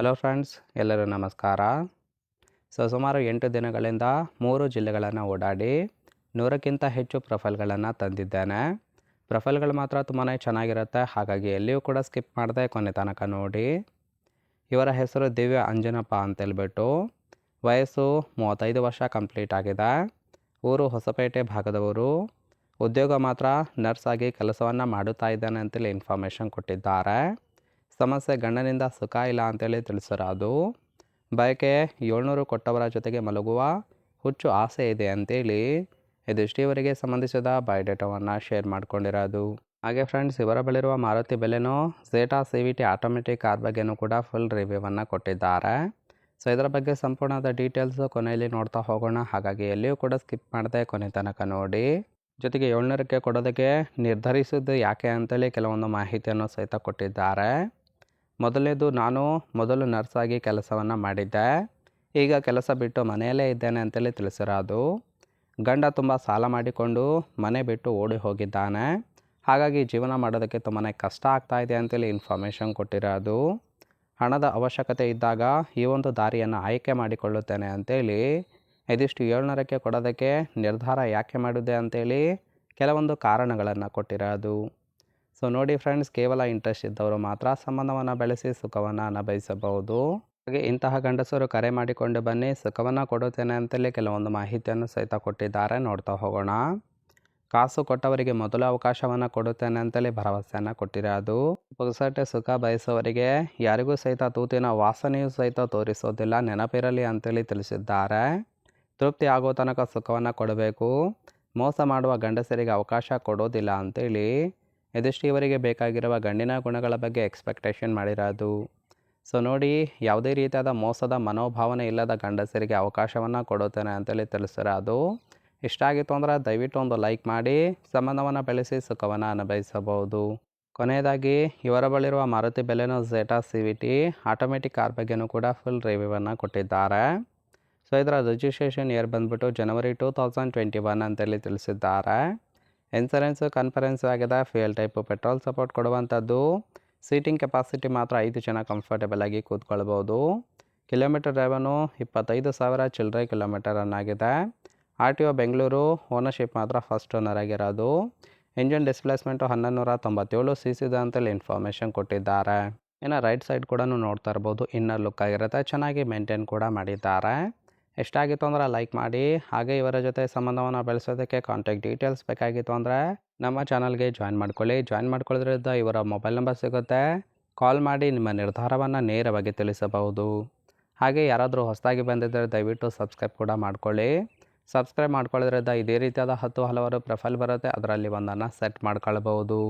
Hello friends, ಎಲ್ಲರೂ ನಮಸ್ಕಾರ. ಸುಮಾರು 8 ದಿನಗಳಿಂದ 3 ಜಿಲ್ಲೆಗಳನ್ನು ಓಡಾಡಿ 100ಕ್ಕಿಂತ ಹೆಚ್ಚು ಪ್ರೊಫೈಲ್ಗಳನ್ನು ತಂದಿದ್ದೇನೆ. ಪ್ರೊಫೈಲ್ಗಳು ಮಾತ್ರ ತುಂಬಾ ಚೆನ್ನಾಗಿರುತ್ತೆ, ಹಾಗಾಗಿ ಎಲ್ಲಿಯೂ ಕೂಡ ಸ್ಕಿಪ್ ಮಾಡದೆ ಕೊನೆ ತನಕ ನೋಡಿ. ಇವರ ಹೆಸರು ದಿವ್ಯ ಅಂಜನಪ್ಪ ಅಂತೇಳ್ಬಿಟ್ಟು. ವಯಸ್ಸು 35 ವರ್ಷ ಕಂಪ್ಲೀಟ್ ಆಗಿದೆ. ಊರು ಹೊಸಪೇಟೆ ಭಾಗದವರು. ಉದ್ಯೋಗ ಮಾತ್ರ ನರ್ಸ್ ಆಗಿ ಕೆಲಸವನ್ನು ಮಾಡುತ್ತಾ ಇದ್ದಾನೆ ಅಂತೇಳಿ ಇನ್ಫಾರ್ಮೇಷನ್ ಕೊಟ್ಟಿದ್ದಾರೆ. ಸಮಸ್ಯೆ ಗಂಡನಿಂದ ಸುಖ ಇಲ್ಲ ಅಂತೇಳಿ ತಿಳಿಸಿರೋದು. ಬಯಕೆ 700 ಕೊಟ್ಟವರ ಜೊತೆಗೆ ಮಲಗುವ ಹುಚ್ಚು ಆಸೆ ಇದೆ ಅಂತೇಳಿ ಇದಿಷ್ಟು ಇವರಿಗೆ ಸಂಬಂಧಿಸಿದ ಬಯೋಡೇಟಾವನ್ನು ಶೇರ್ ಮಾಡ್ಕೊಂಡಿರೋದು. ಹಾಗೆ ಫ್ರೆಂಡ್ಸ್, ಇವರ ಬಳಿರುವ Maruti Baleno Zeta CVT automatic car ಬಗ್ಗೆನೂ ಕೂಡ ಫುಲ್ ರಿವ್ಯೂವನ್ನು ಕೊಟ್ಟಿದ್ದಾರೆ. ಇದರ ಬಗ್ಗೆ ಸಂಪೂರ್ಣದ ಡೀಟೇಲ್ಸು ಕೊನೆಯಲ್ಲಿ ನೋಡ್ತಾ ಹೋಗೋಣ, ಹಾಗಾಗಿ ಎಲ್ಲಿಯೂ ಕೂಡ ಸ್ಕಿಪ್ ಮಾಡದೆ ಕೊನೆ ತನಕ ನೋಡಿ. ಜೊತೆಗೆ 700ಕ್ಕೆ ಕೊಡೋದಕ್ಕೆ ನಿರ್ಧರಿಸಿದ್ದು ಯಾಕೆ ಅಂತೇಳಿ ಕೆಲವೊಂದು ಮಾಹಿತಿಯನ್ನು ಸಹಿತ ಕೊಟ್ಟಿದ್ದಾರೆ. ಮೊದಲನೇದು, ನಾನು ಮೊದಲು ನರ್ಸಾಗಿ ಕೆಲಸವನ್ನು ಮಾಡಿದ್ದೆ, ಈಗ ಕೆಲಸ ಬಿಟ್ಟು ಮನೆಯಲ್ಲೇ ಇದ್ದೇನೆ ಅಂತೇಳಿ ತಿಳಿಸಿರೋದು. ಗಂಡ ತುಂಬ ಸಾಲ ಮಾಡಿಕೊಂಡು ಮನೆ ಬಿಟ್ಟು ಓಡಿ ಹೋಗಿದ್ದಾನೆ, ಹಾಗಾಗಿ ಜೀವನ ಮಾಡೋದಕ್ಕೆ ತುಂಬಾ ಕಷ್ಟ ಆಗ್ತಾ ಇದೆ ಅಂತೇಳಿ ಇನ್ಫಾರ್ಮೇಷನ್ ಕೊಟ್ಟಿರೋದು. ಹಣದ ಅವಶ್ಯಕತೆ ಇದ್ದಾಗ ಈ ಒಂದು ದಾರಿಯನ್ನು ಆಯ್ಕೆ ಮಾಡಿಕೊಳ್ಳುತ್ತೇನೆ ಅಂತೇಳಿ ಇದಿಷ್ಟು 700ಕ್ಕೆ ಕೊಡೋದಕ್ಕೆ ನಿರ್ಧಾರ ಯಾಕೆ ಮಾಡಿದೆ ಅಂತೇಳಿ ಕೆಲವೊಂದು ಕಾರಣಗಳನ್ನು ಕೊಟ್ಟಿರೋದು. ನೋಡಿ ಫ್ರೆಂಡ್ಸ್, ಕೇವಲ ಇಂಟ್ರೆಸ್ಟ್ ಇದ್ದವರು ಮಾತ್ರ ಸಂಬಂಧವನ್ನು ಬೆಳೆಸಿ ಸುಖವನ್ನು ಅನುಭವಿಸಬಹುದು. ಹಾಗೆ ಇಂತಹ ಗಂಡಸರು ಕರೆ ಮಾಡಿಕೊಂಡು ಬನ್ನಿ, ಸುಖವನ್ನು ಕೊಡುತ್ತೇನೆ ಅಂತೇಳಿ ಕೆಲವೊಂದು ಮಾಹಿತಿಯನ್ನು ಸಹಿತ ಕೊಟ್ಟಿದ್ದಾರೆ. ನೋಡ್ತಾ ಹೋಗೋಣ. ಕಾಸು ಕೊಟ್ಟವರಿಗೆ ಮೊದಲು ಅವಕಾಶವನ್ನು ಕೊಡುತ್ತೇನೆ ಅಂತೇಳಿ ಭರವಸೆಯನ್ನು ಕೊಟ್ಟಿರೋದು. ಪುಕ್ಸಟ್ಟೆ ಸುಖ ಬಯಸುವವರಿಗೆ ಯಾರಿಗೂ ಸಹಿತ ತೂತಿನ ವಾಸನೆಯೂ ಸಹಿತ ತೋರಿಸೋದಿಲ್ಲ, ನೆನಪಿರಲಿ ಅಂತೇಳಿ ತಿಳಿಸಿದ್ದಾರೆ. ತೃಪ್ತಿ ಆಗೋ ತನಕ ಸುಖವನ್ನು ಕೊಡಬೇಕು, ಮೋಸ ಮಾಡುವ ಗಂಡಸರಿಗೆ ಅವಕಾಶ ಕೊಡೋದಿಲ್ಲ ಅಂತೇಳಿ ಇದಿಷ್ಟು ಇವರಿಗೆ ಬೇಕಾಗಿರುವ ಗಂಡಿನ ಗುಣಗಳ ಬಗ್ಗೆ ಎಕ್ಸ್ಪೆಕ್ಟೇಷನ್ ಮಾಡಿರೋದು. ನೋಡಿ, ಯಾವುದೇ ರೀತಿಯಾದ ಮೋಸದ ಮನೋಭಾವನೆ ಇಲ್ಲದ ಗಂಡಸರಿಗೆ ಅವಕಾಶವನ್ನು ಕೊಡುತ್ತೇನೆ ಅಂತೇಳಿ ತಿಳಿಸಿರೋದು. ಇಷ್ಟ ಆಗಿತ್ತು ಅಂದರೆ ದಯವಿಟ್ಟು ಒಂದು ಲೈಕ್ ಮಾಡಿ, ಸಂಬಂಧವನ್ನು ಬೆಳೆಸಿ ಸುಖವನ್ನು ಅನುಭವಿಸಬಹುದು. ಕೊನೆಯದಾಗಿ, ಇವರ ಬಳಿರುವ Maruti Baleno Zeta CVT automatic car ಬಗ್ಗೆನೂ ಕೂಡ ಫುಲ್ ರಿವ್ಯೂವನ್ನು ಕೊಟ್ಟಿದ್ದಾರೆ. ಇದರ ರಿಜಿಸ್ಟ್ರೇಷನ್ ಇಯರ್ ಬಂದ್ಬಿಟ್ಟು ಜನವರಿ 2021 ಅಂತೇಳಿ ತಿಳಿಸಿದ್ದಾರೆ. ಇನ್ಸೂರೆನ್ಸು ಕನ್ಫರೆನ್ಸ್ ಆಗಿದೆ. ಫ್ಯೂಯಲ್ ಟೈಪು ಪೆಟ್ರೋಲ್ ಸಪೋರ್ಟ್ ಕೊಡುವಂಥದ್ದು. ಸೀಟಿಂಗ್ ಕೆಪಾಸಿಟಿ ಮಾತ್ರ 5 ಜನ ಕಂಫರ್ಟೇಬಲ್ ಆಗಿ ಕೂತ್ಕೊಳ್ಬೋದು. ಕಿಲೋಮೀಟರ್ ಡ್ರೈವನು 25,000 ಚಿಲ್ಲರೆ ಕಿಲೋಮೀಟರ್ ರನ್ ಆಗಿದೆ. RTO ಬೆಂಗಳೂರು. ಓನರ್ಶಿಪ್ ಮಾತ್ರ ಫಸ್ಟ್ ಓನರ್ ಆಗಿರೋದು. ಇಂಜಿನ್ ಡಿಸ್ಪ್ಲೇಸ್ಮೆಂಟು 1197 cc ಅಂತೇಳಿ ಇನ್ಫಾರ್ಮೇಷನ್ ಕೊಟ್ಟಿದ್ದಾರೆ. ಇನ್ನು ರೈಟ್ ಸೈಡ್ ಕೂಡ ನೋಡ್ತಾ ಇರ್ಬೋದು, ಇನ್ನರ್ ಲುಕ್ ಆಗಿರುತ್ತೆ, ಚೆನ್ನಾಗಿ ಮೇಂಟೈನ್ ಕೂಡ ಮಾಡಿದ್ದಾರೆ. ಎಷ್ಟಾಗಿತ್ತು ಅಂದರೆ ಲೈಕ್ ಮಾಡಿ. ಹಾಗೆ ಇವರ ಜೊತೆ ಸಂಬಂಧವನ್ನು ಬೆಳೆಸೋದಕ್ಕೆ ಕಾಂಟ್ಯಾಕ್ಟ್ ಡೀಟೇಲ್ಸ್ ಬೇಕಾಗಿತ್ತು ಅಂದರೆ ನಮ್ಮ ಚಾನಲ್ಗೆ ಜಾಯಿನ್ ಮಾಡ್ಕೊಳ್ಳಿ. ಜಾಯಿನ್ ಮಾಡ್ಕೊಳ್ಳೋದ್ರಿಂದ ಇವರ ಮೊಬೈಲ್ ನಂಬರ್ ಸಿಗುತ್ತೆ, ಕಾಲ್ ಮಾಡಿ ನಿಮ್ಮ ನಿರ್ಧಾರವನ್ನು ನೇರವಾಗಿ ತಿಳಿಸಬಹುದು. ಹಾಗೆ ಯಾರಾದರೂ ಹೊಸದಾಗಿ ಬಂದಿದ್ದರೆ ದಯವಿಟ್ಟು ಸಬ್ಸ್ಕ್ರೈಬ್ ಕೂಡ ಮಾಡ್ಕೊಳ್ಳಿ. ಸಬ್ಸ್ಕ್ರೈಬ್ ಮಾಡ್ಕೊಳ್ಳೋದ್ರಿಂದ ಇದೇ ರೀತಿಯಾದ 10 ಹಲವಾರು ಪ್ರೊಫೈಲ್ ಬರುತ್ತೆ, ಅದರಲ್ಲಿ ಒಂದನ್ನು ಸೆಟ್ ಮಾಡ್ಕೊಳ್ಬಹುದು.